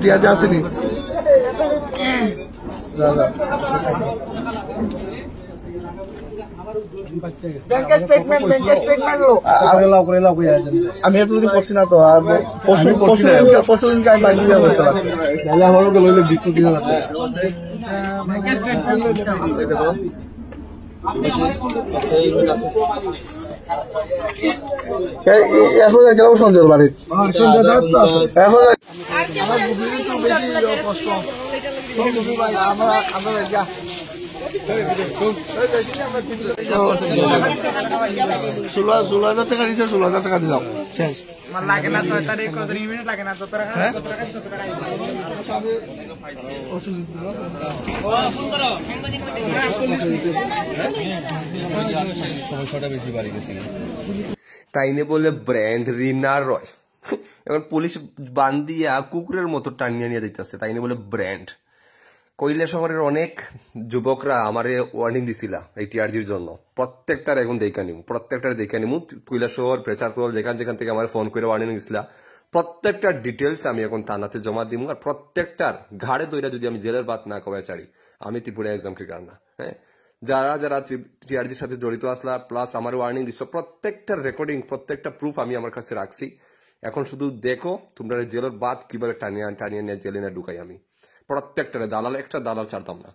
টিয়া যা আসেনি আমি এত যদি করছি না তো পরশু দিনকে আমি বাইক দিয়ে করতে পারছি আমার এখন গেলাম সন্ধ্যের বাড়ির এখন বেশি কষ্ট আমরা 16,000 টাকা দিচ্ছে 16,000 টাকা দিলাম শেষ লাগে না 6 তারিখ কত মিনিট লাগে না 17 টাকা তাইনে বলে ব্র্যান্ড রিনা রয় এখন পুলিশ বান্দিয়া কুকুরের মতো টানিয়ে নিয়ে যাইতেছে তাইনে বলে ব্র্যান্ড কৈলা শহরের অনেক যুবকরা আমারে ওয়ার্নিং দিছিল এই টিআরজির জন্য প্রত্যেকটার এখন দেখা নিমু কৈলা শহর প্রেচারপুর যেখান থেকে আমার ফোন করে ওয়ার্নিং দিছিল প্রত্যেকটার ডিটেলস আমি এখন থানাতে জমা দিমু আর প্রত্যেকটার ঘাড়ে দইরা যদি আমি জেলের বাত না কবে চাই আমি ত্রিপুরা এক্সাম ক্রিকার না হ্যাঁ যারা টিআরজির সাথে জড়িত আসলা প্লাস আমার ওয়ার্নিং দিচ্ছ প্রত্যেকটা রেকর্ডিং প্রত্যেকটা প্রুফ আমি আমার কাছে রাখছি এখন শুধু দেখো তোমরা জেলের বাত কিভাবে টানিয়ে নিয়ে জেলে না ঢুকাই আমি প্রত্যেকটা দালাল একটা দালাল ছাড়তাম না